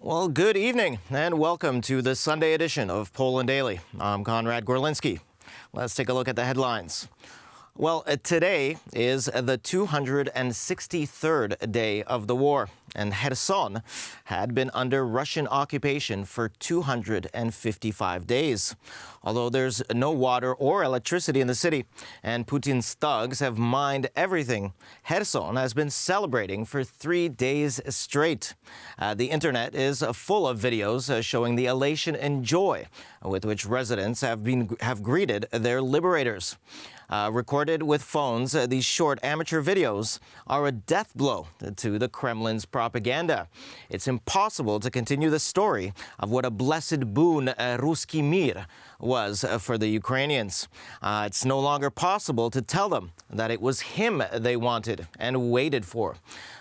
Well, good evening and welcome to the Sunday edition of Poland Daily. I'm Konrad Gorlinski. Let's take a look at the headlines. Well, today is the 263rd day of the war, and Kherson had been under Russian occupation for 255 days. Although there's no water or electricity in the city, and Putin's thugs have mined everything, Kherson has been celebrating for 3 days straight. The internet is full of videos showing the elation and joy with which residents have greeted their liberators. Recorded with phones, these short amateur videos are a death blow to the Kremlin's propaganda. It's impossible to continue the story of what a blessed boon Ruski Mir was for the Ukrainians. It's no longer possible to tell them that it was him they wanted and waited for.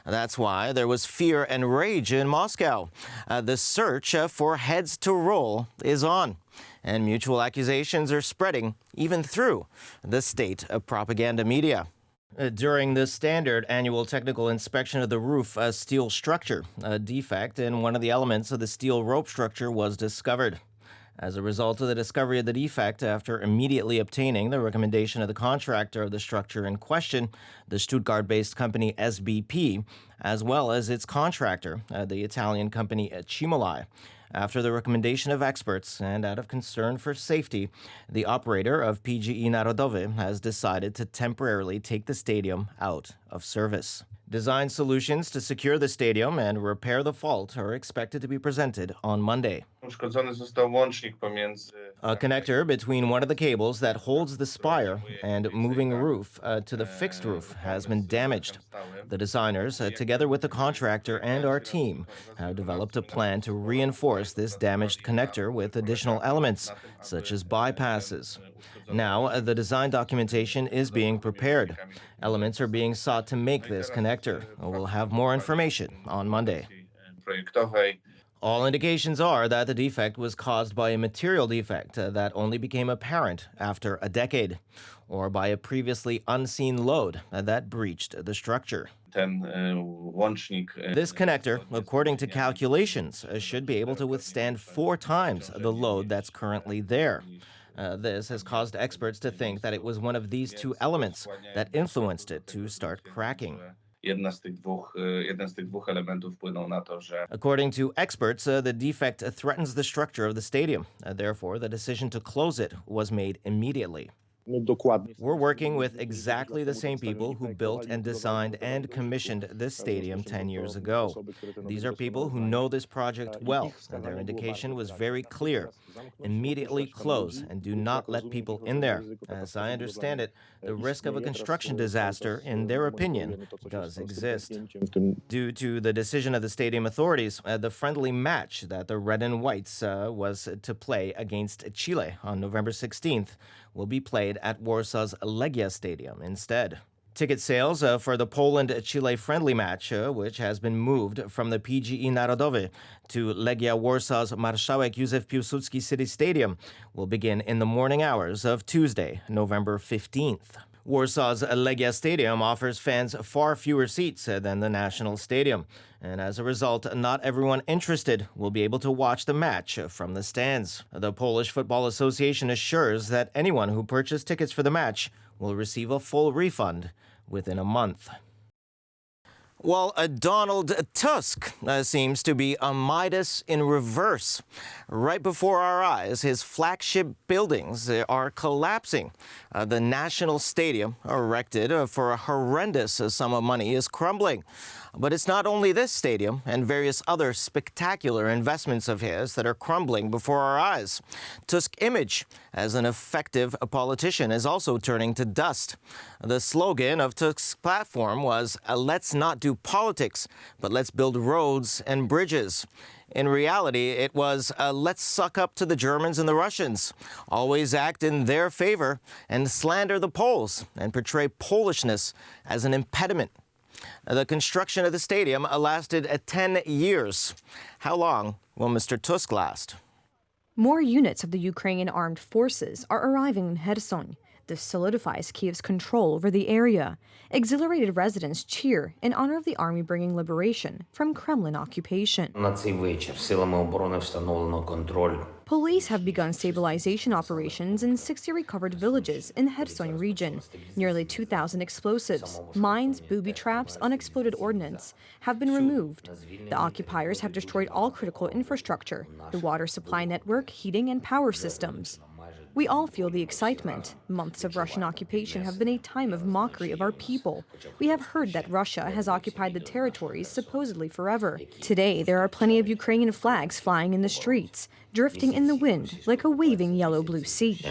That's why there was fear and rage in Moscow. The search for heads to roll is on, and mutual accusations are spreading even through the state propaganda media. During the standard annual technical inspection of the roof steel structure, a defect in one of the elements of the steel rope structure was discovered. As a result of the discovery of the defect, after immediately obtaining the recommendation of the contractor of the structure in question, the Stuttgart-based company SBP, as well as its contractor, the Italian company Cimolai. After the recommendation of experts and out of concern for safety, the operator of PGE Narodowy has decided to temporarily take the stadium out of service. Design solutions to secure the stadium and repair the fault are expected to be presented on Monday. A connector between one of the cables that holds the spire and moving roof to the fixed roof has been damaged. The designers, together with the contractor and our team, have developed a plan to reinforce this damaged connector with additional elements, such as bypasses. Now, the design documentation is being prepared. Elements are being sought to make this connector. We'll have more information on Monday. All indications are that the defect was caused by a material defect that only became apparent after a decade, or by a previously unseen load that breached the structure. This connector, according to calculations, should be able to withstand 4 times the load that's currently there. This has caused experts to think that it was one of these 2 elements that influenced it to start cracking. According to experts, the defect threatens the structure of the stadium. Therefore, the decision to close it was made immediately. We're working with exactly the same people who built and designed and commissioned this stadium 10 years ago. These are people who know this project well, and their indication was very clear. Immediately close and do not let people in there. As I understand it, the risk of a construction disaster, in their opinion, does exist. Due to the decision of the stadium authorities, the friendly match that the Red and Whites was to play against Chile on November 16th will be played at Warsaw's Legia Stadium instead. Ticket sales for the Poland-Chile friendly match, which has been moved from the PGE Narodowy to Legia Warsaw's Marszałek Józef Piłsudski City Stadium, will begin in the morning hours of Tuesday, November 15th. Warsaw's Legia Stadium offers fans far fewer seats than the National Stadium, and as a result, not everyone interested will be able to watch the match from the stands. The Polish Football Association assures that anyone who purchased tickets for the match will receive a full refund within a month. Well, Donald Tusk seems to be a Midas in reverse. Right before our eyes, his flagship buildings are collapsing. The National Stadium, erected for a horrendous sum of money, is crumbling. But it's not only this stadium and various other spectacular investments of his that are crumbling before our eyes. Tusk's image as an effective politician is also turning to dust. The slogan of Tusk's platform was, "Let's not do politics, but let's build roads and bridges." In reality, it was, let's suck up to the Germans and the Russians, always act in their favor and slander the Poles and portray Polishness as an impediment. The construction of the stadium lasted 10 years. How long will Mr. Tusk last? More units of the Ukrainian armed forces are arriving in Kherson. This solidifies Kiev's control over the area. Exhilarated residents cheer in honor of the army bringing liberation from Kremlin occupation. На цей вечір силами оборони встановлено контроль. Police have begun stabilization operations in 60 recovered villages in Kherson region. Nearly 2,000 explosives, mines, booby traps, unexploded ordnance have been removed. The occupiers have destroyed all critical infrastructure, the water supply network, heating, and power systems. We all feel the excitement. Months of Russian occupation have been a time of mockery of our people. We have heard that Russia has occupied the territories supposedly forever. Today, there are plenty of Ukrainian flags flying in the streets, drifting in the wind like a waving yellow-blue sea.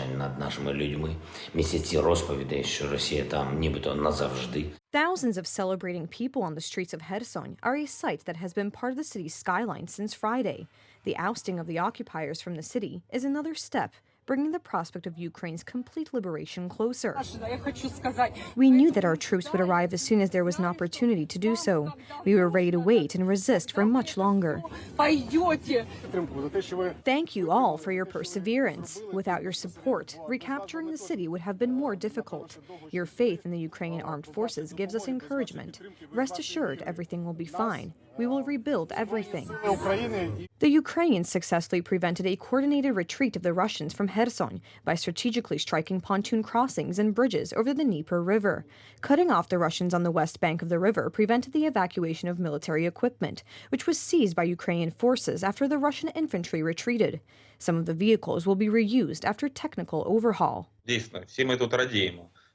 Thousands of celebrating people on the streets of Kherson are a sight that has been part of the city's skyline since Friday. The ousting of the occupiers from the city is another step, bringing the prospect of Ukraine's complete liberation closer. We knew that our troops would arrive as soon as there was an opportunity to do so. We were ready to wait and resist for much longer. Thank you all for your perseverance. Without your support, recapturing the city would have been more difficult. Your faith in the Ukrainian armed forces gives us encouragement. Rest assured, everything will be fine. We will rebuild everything. The Ukrainians successfully prevented a coordinated retreat of the Russians from Kherson by strategically striking pontoon crossings and bridges over the Dnieper River. Cutting off the Russians on the west bank of the river prevented the evacuation of military equipment, which was seized by Ukrainian forces after the Russian infantry retreated. Some of the vehicles will be reused after technical overhaul.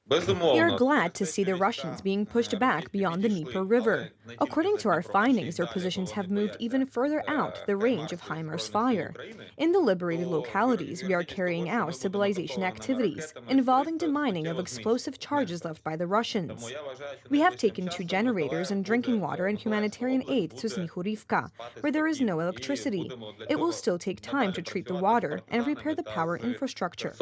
We are glad to see the Russians being pushed back beyond the Dnieper River. According to our findings, their positions have moved even further out the range of HIMARS fire. In the liberated localities, we are carrying out stabilization activities involving demining of explosive charges left by the Russians. We have taken 2 generators and drinking water and humanitarian aid to Snihurivka, where there is no electricity. It will still take time to treat the water and repair the power infrastructure.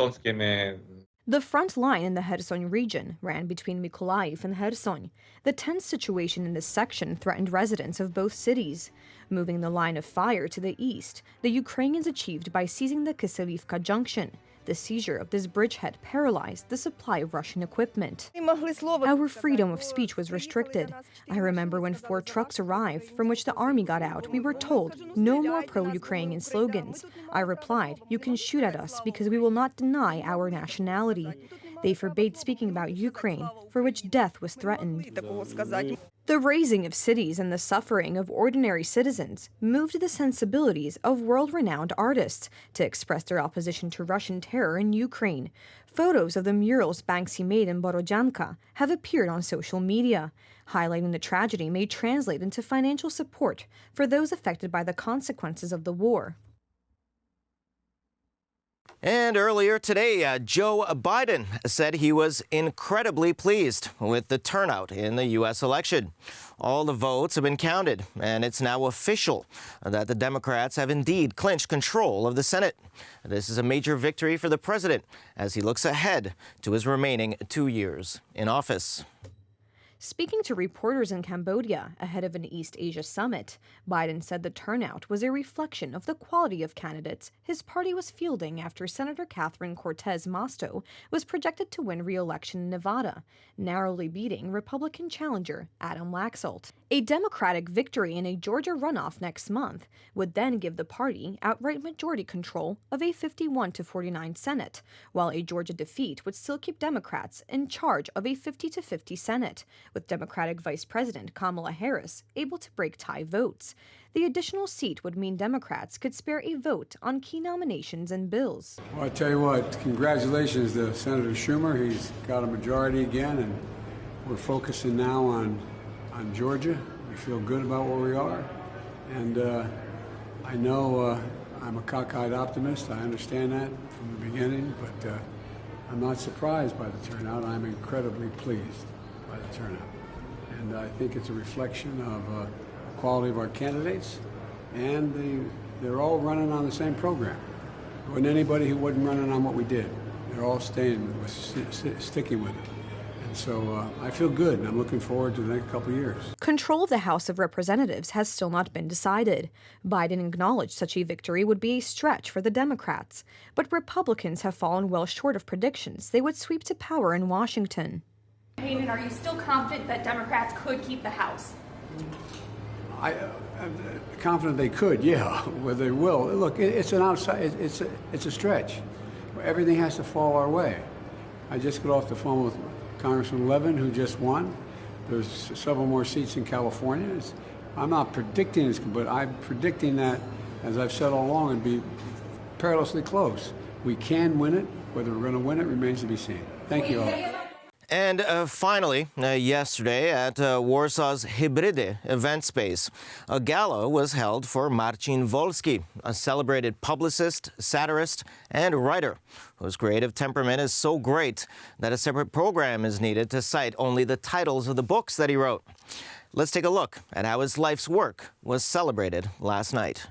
The front line in the Kherson region ran between Mykolaiv and Kherson. The tense situation in this section threatened residents of both cities. Moving the line of fire to the east, the Ukrainians achieved by seizing the Kiselivka junction. The seizure of this bridgehead paralyzed the supply of Russian equipment. Our freedom of speech was restricted. I remember when 4 trucks arrived from which the army got out, we were told, no more pro-Ukrainian slogans. I replied, you can shoot at us because we will not deny our nationality. They forbade speaking about Ukraine, for which death was threatened. The razing of cities and the suffering of ordinary citizens moved the sensibilities of world-renowned artists to express their opposition to Russian terror in Ukraine. Photos of the murals Banksy made in Borodyanka have appeared on social media, highlighting the tragedy may translate into financial support for those affected by the consequences of the war. And earlier today, Joe Biden said he was incredibly pleased with the turnout in the U.S. election. All the votes have been counted, and it's now official that the Democrats have indeed clinched control of the Senate. This is a major victory for the president as he looks ahead to his remaining 2 years in office. Speaking to reporters in Cambodia ahead of an East Asia summit, Biden said the turnout was a reflection of the quality of candidates his party was fielding after Senator Catherine Cortez Masto was projected to win re-election in Nevada, narrowly beating Republican challenger Adam Laxalt. A Democratic victory in a Georgia runoff next month would then give the party outright majority control of a 51-49 Senate, while a Georgia defeat would still keep Democrats in charge of a 50-50 Senate, with Democratic Vice President Kamala Harris able to break tie votes. The additional seat would mean Democrats could spare a vote on key nominations and bills. Well, I tell you what, congratulations to Senator Schumer. He's got a majority again, and we're focusing now on Georgia. We feel good about where we are. And I know I'm a cockeyed optimist. I understand that from the beginning, but I'm not surprised by the turnout. I'm incredibly pleased by the turnout. And I think it's a reflection of the quality of our candidates, and they're all running on the same program. There wasn't anybody who wasn't running on what we did. They're all sticking with it. So I feel good, and I'm looking forward to the next couple of years. Control of the House of Representatives has still not been decided. Biden acknowledged such a victory would be a stretch for the Democrats, but Republicans have fallen well short of predictions they would sweep to power in Washington. Hayden, are you still confident that Democrats could keep the House? I'm confident they could, yeah, whether they will. Look, it's an outside, it's a stretch. Everything has to fall our way. I just got off the phone with Congressman Levin, who just won. There's several more seats in California. I'm not predicting this, but I'm predicting that, as I've said all along, it'd be perilously close. We can win it. Whether we're going to win it remains to be seen. Thank you all. And finally, yesterday at Warsaw's Hybride event space, a gala was held for Marcin Wolski, a celebrated publicist, satirist, and writer whose creative temperament is so great that a separate program is needed to cite only the titles of the books that he wrote. Let's take a look at how his life's work was celebrated last night.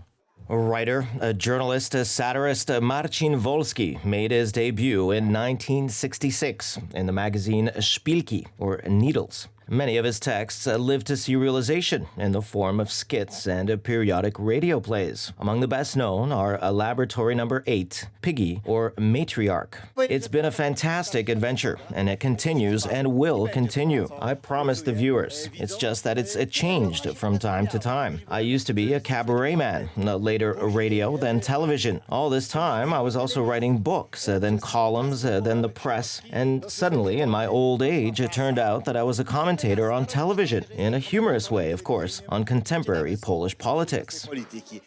A writer, a journalist, a satirist, Marcin Wolski made his debut in 1966 in the magazine Szpilki, or Needles. Many of his texts lived to see realization in the form of skits and periodic radio plays. Among the best known are Laboratory Number 8, Piggy, or Matriarch. It's been a fantastic adventure, and it continues and will continue. I promise the viewers. It's just that it's changed from time to time. I used to be a cabaret man, later radio, then television. All this time, I was also writing books, then columns, then the press, and suddenly, in my old age, it turned out that I was a commentator on television, in a humorous way, of course, on contemporary Polish politics.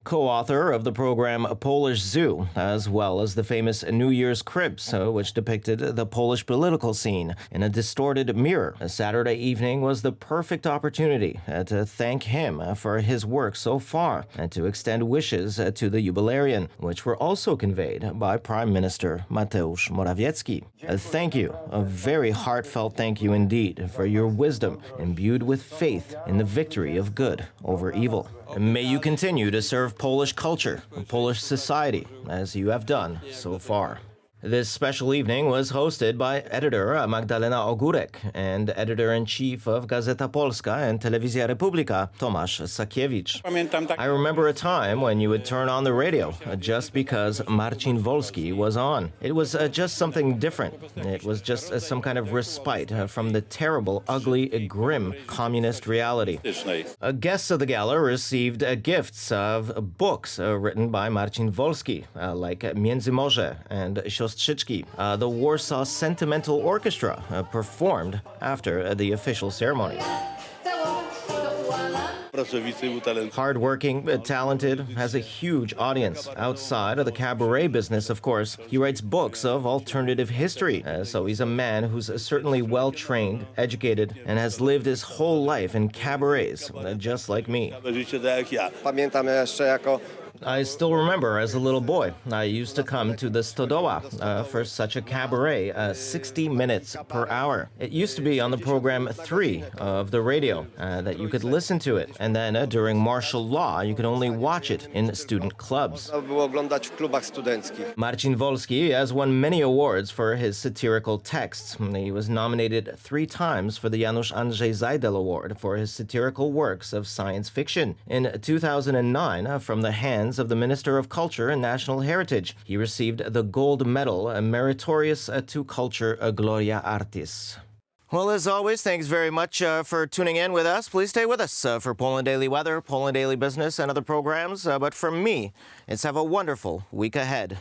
Co-author of the program Polish Zoo, as well as the famous New Year's Cribs, which depicted the Polish political scene in a distorted mirror. A Saturday evening was the perfect opportunity to thank him for his work so far and to extend wishes to the jubilarian, which were also conveyed by Prime Minister Mateusz Morawiecki. Thank you, a very heartfelt thank you indeed for your wisdom imbued with faith in the victory of good over evil. May you continue to serve Polish culture, Polish society, as you have done so far. This special evening was hosted by editor Magdalena Ogórek and editor-in-chief of Gazeta Polska and Telewizja Republika, Tomasz Sakiewicz. I remember a time when you would turn on the radio just because Marcin Wolski was on. It was just something different. It was just some kind of respite from the terrible, ugly, grim communist reality. Guests of the gala received gifts of books written by Marcin Wolski, like Międzymorze and the Warsaw Sentimental Orchestra performed after the official ceremony. Hardworking, talented, has a huge audience. Outside of the cabaret business, of course, he writes books of alternative history. So he's a man who's certainly well-trained, educated, and has lived his whole life in cabarets, just like me. I still remember as a little boy, I used to come to the Stodoła for such a cabaret, 60 minutes per hour. It used to be on the program 3 of the radio, that you could listen to it. And then during martial law, you could only watch it in student clubs. Marcin Wolski has won many awards for his satirical texts. He was nominated 3 times for the Janusz Andrzej Zajdel Award for his satirical works of science fiction. In 2009, from the hands of the Minister of Culture and National Heritage, he received the gold medal meritorious to culture Gloria Artis. Well, as always, thanks very much for tuning in with us. Please stay with us for Poland Daily Weather, Poland Daily Business, and other programs. But from me, it's have a wonderful week ahead.